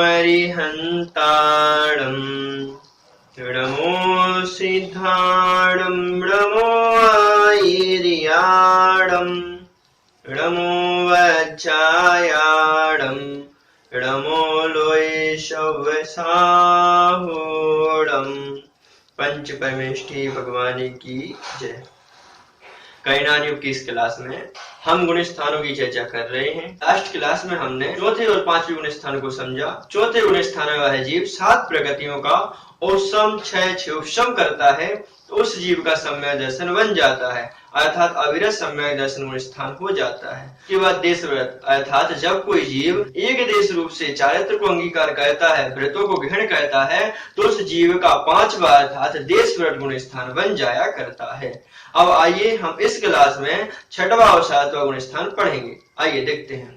अरिहन्ताणम् नमो सिद्धाणम् नमो आयर्याणम् नमो वज्रायाणम् नमो लोयशवसाहूणम्। पंच परमेष्ठी भगवान की जय। कैनान युग की इस क्लास में हम गुण स्थानों की चर्चा कर रहे हैं। लास्ट क्लास में हमने चौथे और पांचवें गुण स्थान को समझा। चौथे गुण स्थान वाला जीव 7 प्रगतियों का औसम क्षय क्षयोपशम करता है तो उस जीव का सम्यक दर्शन बन जाता है, अर्थात अविरत सम्यक दर्शन गुण स्थान हो जाता है। इसके बाद देश व्रत, अर्थात जब कोई जीव एक देश रूप से चारित्र को अंगीकार करता है, व्रतों को ग्रहण करता है, तो उस जीव का 5वां अर्थात देश व्रत गुण स्थान बन जाया करता है। अब आइए हम इस क्लास में 6वां और 7वां गुण स्थान पढ़ेंगे। आइए देखते हैं।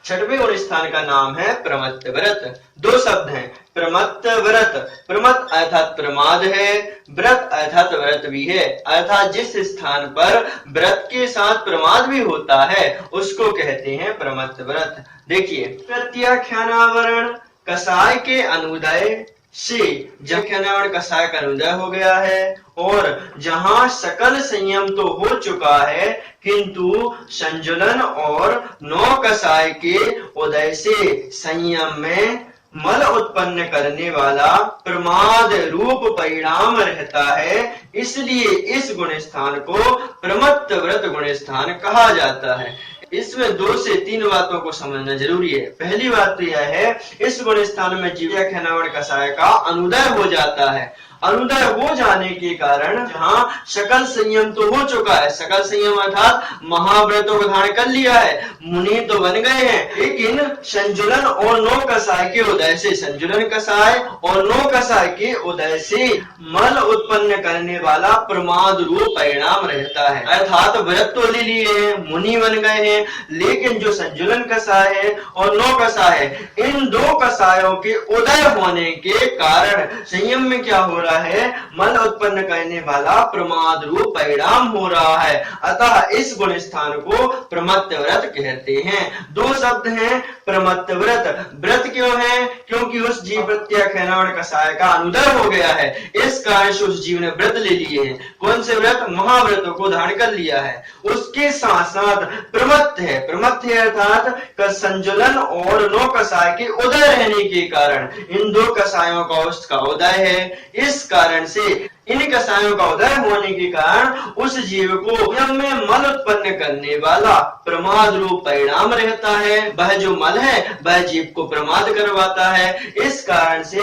6वें गुण स्थान का नाम है प्रमत्त व्रत। 2 शब्द हैं, प्रमत्त व्रत। प्रमत्त अर्थात प्रमाद है, व्रत अर्थात व्रत भी है, अर्थात जिस स्थान पर व्रत के साथ प्रमाद भी होता है उसको कहते हैं प्रमत्त व्रत। देखिए, प्रत्याख्यानावरण कसाय के अनुदय से जख्यानावरण कसाय का अनुदय हो गया है और जहां सकल संयम तो हो चुका है किंतु संजुलन और नौ कसाय के उदय से संयम में मल उत्पन्न करने वाला प्रमाद रूप परिणाम रहता है, इसलिए इस गुण स्थान को प्रमत्त व्रत गुण स्थान कहा जाता है। इसमें 2 से 3 बातों को समझना जरूरी है। पहली बात तो यह है, इस गुण स्थान में जीव्याख्यानावरण कसाय का अनुदय हो जाता है। अनुदय हो जाने के कारण जहाँ सकल संयम तो हो चुका है, सकल संयम अर्थात महाव्रतों को धारण कर लिया है, मुनि तो बन गए हैं, लेकिन संजुलन और नौ कसाय के उदय से, संजुलन कसाय और नौ कसाय के उदय से मल उत्पन्न करने वाला प्रमाद रूप परिणाम रहता है। अर्थात व्रत तो ले लिए हैं, मुनि बन गए हैं, लेकिन जो संजुलन कसाय है और नौ कसाय है, इन 2 कसायों के उदय होने के कारण संयम में क्या हो रहा है, मल उत्पन्न करने वाला प्रमाद रूप परिणाम हो रहा है। अतः इस गुण स्थान को प्रमत्त व्रत कहते हैं। 2 शब्द हैं प्रमत्त व्रत। व्रत क्यों है? क्योंकि उस जीव प्रत्याख्यानावरण कसाय का अनुदय हो गया है, इस कारण से उस जीव ने व्रत ले लिए हैं। कौन से व्रत? महाव्रतों को धारण कर लिया है। उसके साथ साथ प्रमत्त है। प्रमत्त है अर्थात संजुलन और नौ कसाय के उदय रहने के कारण इन 2 कसायों का उसका उदय है। इस कारण से इन कसायों का उदय होने के कारण उस जीव को यम में मल उत्पन्न करने वाला प्रमाद रूप परिणाम रहता है। वह जो मल है वह जीव को प्रमाद करवाता है। इस कारण से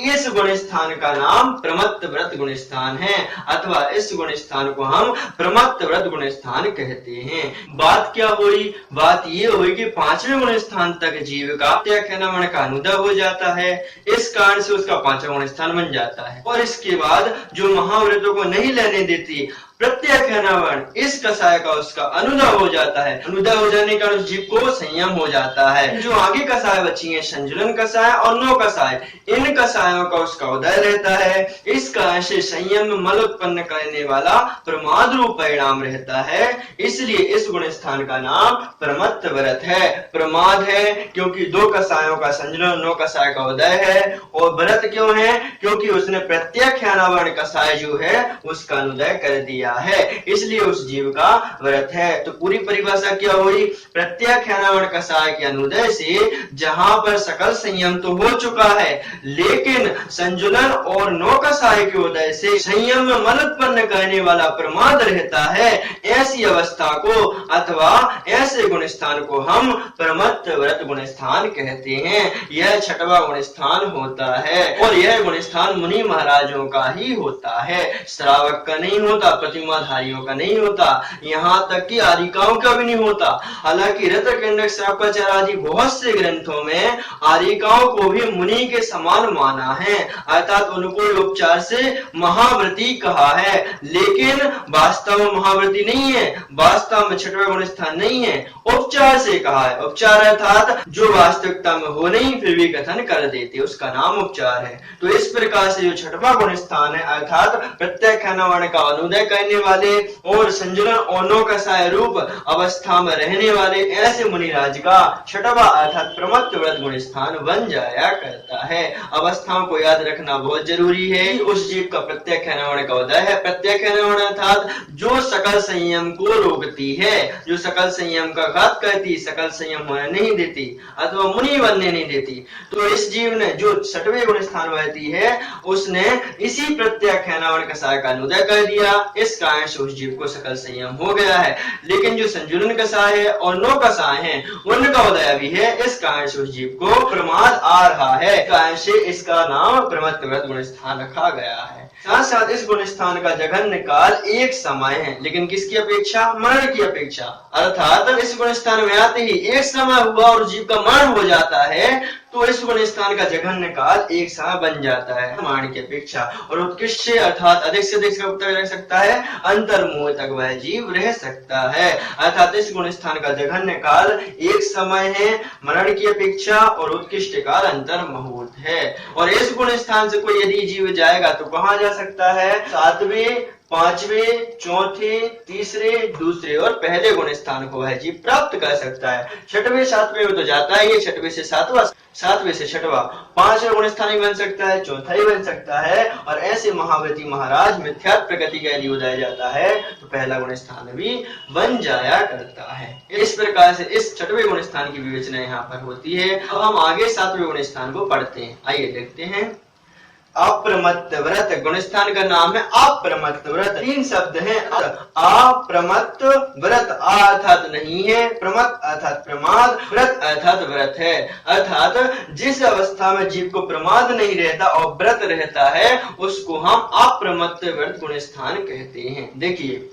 इस गुण स्थान का नाम प्रमत्त व्रत गुण स्थान है, अथवा इस गुण स्थान को हम प्रमत्त व्रत गुण स्थान कहते हैं। बात क्या हुई? बात ये हुई कि 5वें गुण स्थान तक जीव का प्रत्याख्यानावरण का अनुदय हो जाता है, इस कारण से उसका 5वां गुण स्थान बन जाता है। और इसके बाद जो महाव्रतों को नहीं लेने देती प्रत्याख्यानावरण, इस कसाय का उसका अनुदय हो जाता है। अनुदय हो जाने का उस जीव को संयम हो जाता है। जो आगे कसाय बची है, संजुलन कसाय और नौ कसाय, इन कसायों का उसका उदय रहता है। इस कारण से संयम में मल उत्पन्न करने वाला प्रमाद रूप परिणाम रहता है, इसलिए इस गुण स्थान का नाम प्रमत्त व्रत है। प्रमाद है क्योंकि 2 कसायों का संजुलन, 9 कसाय का उदय है। और व्रत क्यों है? क्योंकि उसने प्रत्याख्यानावरण कसाय जो है उसका अनुदय कर दिया है, इसलिए उस जीव का व्रत है। तो पूरी परिभाषा क्या हुई? प्रत्याख्यानावरण कसाय के अनुदय से जहां पर सकल संयम तो हो चुका है, लेकिन संजुलन और नौ कसाय के उदय से संयम में मल उत्पन्न करने वाला प्रमाद रहता है। ऐसी अवस्था को अथवा ऐसे गुण स्थान को हम प्रमत्त व्रत गुण स्थान कहते हैं। यह 6वां गुण स्थान होता है और यह गुण स्थान मुनि महाराजों का ही होता है, श्रावक का नहीं होता, प्रतिमाधारियों का नहीं होता, यहाँ तक कि आरिकाओं का भी नहीं होता। हालांकि रत्नकंडक श्रावकाचार्य आदि बहुत से ग्रंथों में आरिकाओं को भी मुनि के समान माना है, अर्थात उनको उपचार से महाव्रती कहा है, लेकिन वास्तव में महाव्रती नहीं है, वास्तव में 6वां गुण स्थान नहीं है, उपचार से कहा है। उपचार अर्थात जो वास्तविकता में हो नहीं फिर भी कथन कर देते, उसका नाम उपचार है। तो इस प्रकार से जो 6वां गुण स्थान है अर्थात प्रत्याख्यानावरण का अनुदय करने करने वाले और संजुलन ओनो कसाय रूप अवस्था में रहने वाले ऐसे मुनिराज का छठवा अर्थात प्रमत्त व्रत गुण स्थान बन जाया करता है। अवस्थाओं को याद रखना बहुत जरूरी है। उस जीव का प्रत्यक्ष नवण का उदय है। प्रत्यक्ष नवण अर्थात जो सकल संयम को रोकती है, जो सकल संयम का घात करती, सकल संयम होने नहीं देती अथवा मुनि बनने नहीं देती। तो इस जीव ने जो छठवें गुण स्थान रहती है उसने इसी प्रत्यक्ष नवण कसाय का उदय कर दिया। इस कारण से उस जीव को सकल संयम हो गया है। लेकिन जो संजुलन कसाय है और नो कसाय है उनका उदय भी है। इस कारण से उस जीव को प्रमाद आ रहा है। कारण से इसका नाम प्रमत्त व्रत गुण स्थान रखा गया है। साथ साथ इस गुण स्थान का जघन्य काल एक समय है, लेकिन किसकी अपेक्षा? मरण की अपेक्षा। अर्थात इस गुण स्थान में आते ही एक समय हुआ और जीव का मरण हो जाता है तो इस गुण स्थान का जघन्य काल एक समय बन जाता है मरण की अपेक्षा। और उत्कृष्ट से अर्थात अधिक से अधिक कब तक रह सकता है? अंतर्मुह तक वह जीव रह सकता है। अर्थात इस गुण स्थान का जघन्य काल एक समय है मरण की अपेक्षा और उत्कृष्ट काल अंतर्मुहूर्त है। और इस गुण स्थान से कोई यदि जीव जाएगा तो कहाँ जा सकता है? सातवें, पांचवें, चौथे, तीसरे, दूसरे और पहले गुण स्थान को वह जीव प्राप्त कर सकता है। छठवें सातवें में तो जाता है ये, छठवें से सातवां, सातवें से छठवां, पांचवें गुण स्थान ही बन सकता है, चौथा ही बन सकता है। और ऐसे महाव्रती महाराज मिथ्यात्व प्रगति का यदि उदय जाता है तो पहला गुण स्थान भी बन जाया करता है। इस प्रकार से इस छठवें गुण स्थान की विवेचना यहाँ पर होती है। अब हम आगे सातवें गुण स्थान को पढ़ते हैं। आइए देखते हैं। अप्रमत्त व्रत गुण स्थान का नाम है अप्रमत्त व्रत। तीन शब्द हैं। अप्रमत्त व्रत, अर्थात नहीं है, प्रमत्त अर्थात प्रमाद, व्रत अर्थात व्रत है। अर्थात जिस अवस्था में जीव को प्रमाद नहीं रहता और व्रत रहता है उसको हम अप्रमत्त व्रत गुण स्थान कहते हैं। देखिए,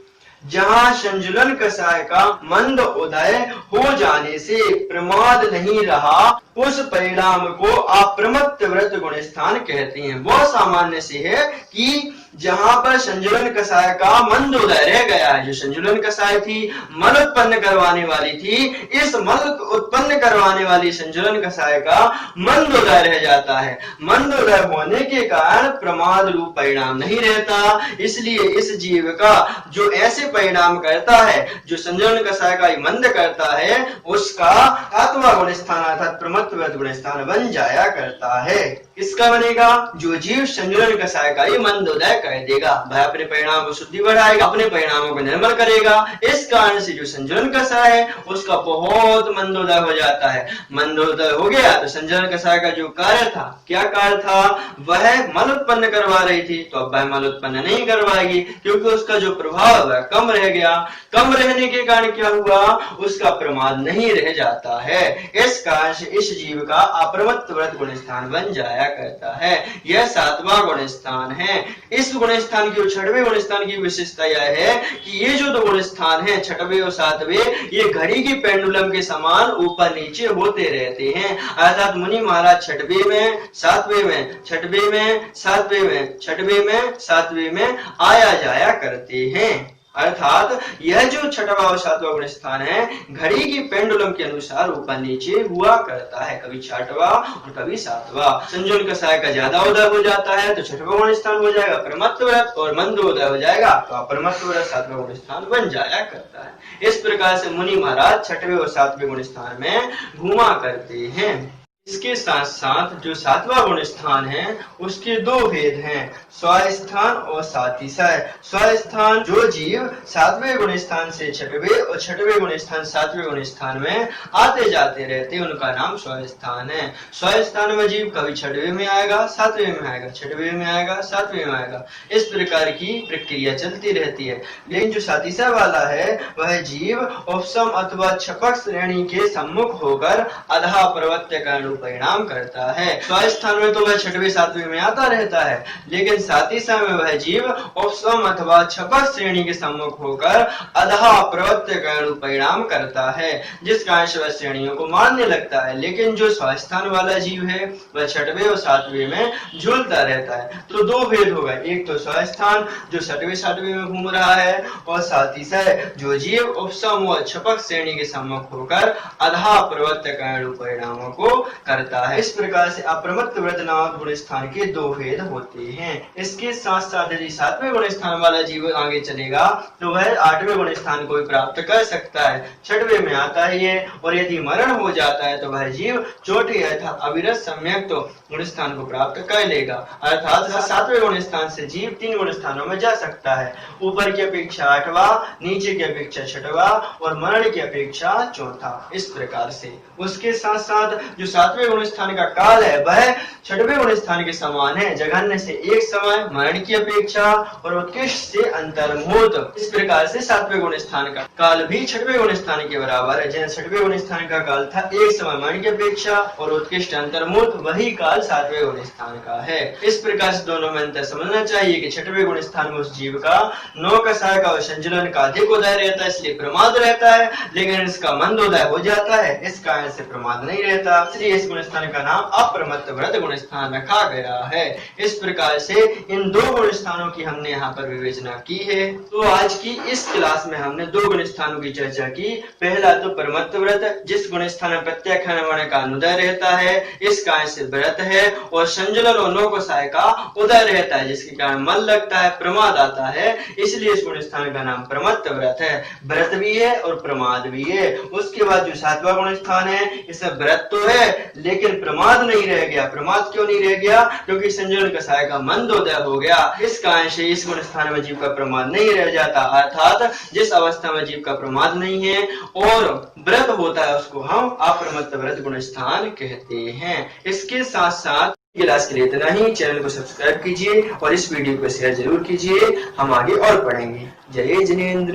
जहाँ संजुलन कसाय का मंद उदय हो जाने से प्रमाद नहीं रहा उस परिणाम को अप्रमत्त व्रत गुण स्थान कहते हैं। बहुत सामान्य से है कि जहां पर संजुलन कसाय का मंद उदय रह गया है, जो संजुलन कसाय थी मल उत्पन्न करवाने वाली थी, इस मल उत्पन्न करवाने वाली संजुलन कसाय का मंद उदय रह जाता है। मंद उदय होने के कारण प्रमाद रूप परिणाम नहीं रहता। इसलिए इस जीव का जो ऐसे परिणाम करता है, जो संजुलन कसाय का मंद करता है, उसका सातवां गुण स्थान अर्थात प्रमत्त व्रत गुण स्थान बन जाया करता है। किसका बनेगा? जो जीव संजुलन कसाय का ही मंद उदय कर देगा, वह अपने परिणाम को शुद्धि बढ़ाएगा, अपने परिणामों को निर्मल करेगा। इस कारण से जो संजुलन कसाय है उसका बहुत मंदोदय हो जाता है। मंदोदय हो गया तो संजुलन कसाय का जो कार्य था, क्या कार्य था? वह मल उत्पन्न करवा रही थी, तो अब वह मल उत्पन्न नहीं करवाएगी क्योंकि उसका जो प्रभाव है कम रह गया। कम रहने के कारण क्या हुआ? उसका प्रमाद नहीं रह जाता है। इस कारण से इस जीव का अप्रमत्त व्रत गुण स्थान बन जाया करता है। यह सातवां गुण स्थान है। इस गुण स्थान की, छठवें गुण स्थान की विशेषता यह है कि ये जो दो गुण स्थान है, छठवें और सातवें, ये घड़ी की पेंडुलम के समान ऊपर नीचे होते रहते हैं। अर्थात मुनि महाराज छठवें में, सातवें में, छठवें में, सातवें में, छठवें में, सातवें में आया जाया करते हैं। अर्थात यह जो छठवां और सातवां गुण स्थान है घड़ी की पेंडुलम के अनुसार ऊपर नीचे हुआ करता है, कभी छठवां और कभी सातवां। संजुलन कसाय का ज्यादा उदय हो जाता है तो छठवां गुण स्थान हो जाएगा प्रमत्त व्रत, और मंद उदय हो जाएगा तो अप्रमत्त व्रत सातवां गुण स्थान बन जाया करता है। इस प्रकार से मुनि महाराज छठवें और सातवें गुण स्थान में घूमा करते हैं। इसके साथ साथ जो सातवां गुण स्थान है उसके दो भेद हैं, स्वस्थान और सातिशय। स्वस्थान, जो जीव सातवें गुण स्थान से छठवें और छठवें गुण स्थान सातवें गुण स्थान में आते जाते रहते हैं, उनका नाम स्वस्थान है। स्वस्थान में जीव कभी छठवें में आएगा, सातवें में आएगा, छठवें में आएगा, सातवें में आएगा, इस प्रकार की प्रक्रिया चलती रहती है। लेकिन जो सातिशय वाला है वह जीव उपसम अथवा छपक श्रेणी के सम्मुख होकर अधा प्रवत्य कारण परिणाम करता है। स्वस्थान में तो वह छठवें सातवें में आता रहता है, लेकिन सातिशय में वह जीव उपसम अथवा छपक श्रेणी के सम्मुख होकर अधा प्रवत्य कारण परिणाम करता है, जिस कारण से वह श्रेणियों को मारने लगता है। लेकिन जो स्वस्थान वाला जीव है वह छठवें और सातवें में झूलता रहता है। तो दो भेद हो गए, एक तो स्वस्थान जो छठवें सातवें में घूम रहा है, और सातिशय जो जीव उपसम व छपक श्रेणी के सम्मुख होकर अधा प्रवत्य कारण परिणामों को करता है। इस प्रकार से अप्रमत्त व्रत नामक गुण स्थान के दो भेद होते हैं। इसके साथ साथ यदि 7वें गुण स्थान वाला जीव आगे चलेगा तो वह 8वें गुण स्थान को प्राप्त कर सकता है, 6वें में आता ही है। और यदि मरण हो जाता है तो वह जीव चोटी अर्थात अविरत सम्यक तो गुण स्थान को प्राप्त कर लेगा, अर्थात 7वें गुण स्थान से जीव 3 गुण स्थानों में जा सकता है, ऊपर की अपेक्षा 8वां, नीचे की अपेक्षा 6वां और मरण की अपेक्षा 4था। इस प्रकार से उसके साथ साथ जो 7वें गुण स्थान का काल है वह 6वें गुण स्थान के समान है, जघन्य से एक समय, मरण की अपेक्षा और उत्कृष्ट से अंतर्मुहूर्त। इस प्रकार से 7वें गुण स्थान का काल भी 6वें गुण स्थान के बराबर है। जैसे 6वें गुण स्थान का काल था एक समय मरण की अपेक्षा और उत्कृष्ट अंतर्मुहूर्त, वही काल 7वें गुण स्थान का है। इस प्रकार से दोनों में अंतर समझना चाहिए कि 6वें गुण स्थान में उस जीव का नौकसाय का संचलन का अधिक उदय रहता है, इसलिए प्रमाद रहता है, लेकिन इसका मंदोदय हो जाता है, इस कारण से प्रमाद नहीं रहता, इसलिए इस गुण स्थान का नाम अप्रमत्त व्रत गुण स्थान रखा गया है। इस प्रकार से इन दो गुण स्थानों की हमने यहाँ पर विवेचना की है। तो आज की इस क्लास में हमने दो गुण स्थानों की चर्चा की। पहला तो परमत्त व्रत, जिस गुण स्थान में प्रत्याख्यान वर्ण का अनुदय रहता है, इस कारण से व्रत है, और संजलन और नौकसाय का उदय रहता है, जिसके कारण मन लगता है, प्रमाद आता है, इसलिए इस गुण स्थान का नाम परमत्त व्रत है। व्रत भी है और प्रमाद भी है। उसके बाद जो 7वां गुण स्थान है, इसमें व्रत तो है लेकिन प्रमाद नहीं रह गया। प्रमाद क्यों नहीं रह गया? क्योंकि संजलन कसाय का मंदोदय हो गया। इस कारण से इस गुण स्थान में जीव का प्रमाद नहीं रह जाता, अर्थात जिस अवस्था में जीव का प्रमाद नहीं है और व्रत होता है उसको हम अप्रमत्त व्रत गुण स्थान कहते हैं। इसके साथ साथ क्लास के लिए इतना ही। चैनल को सब्सक्राइब कीजिए और इस वीडियो को शेयर जरूर कीजिए। हम आगे और पढ़ेंगे। जय जिनेंद्र।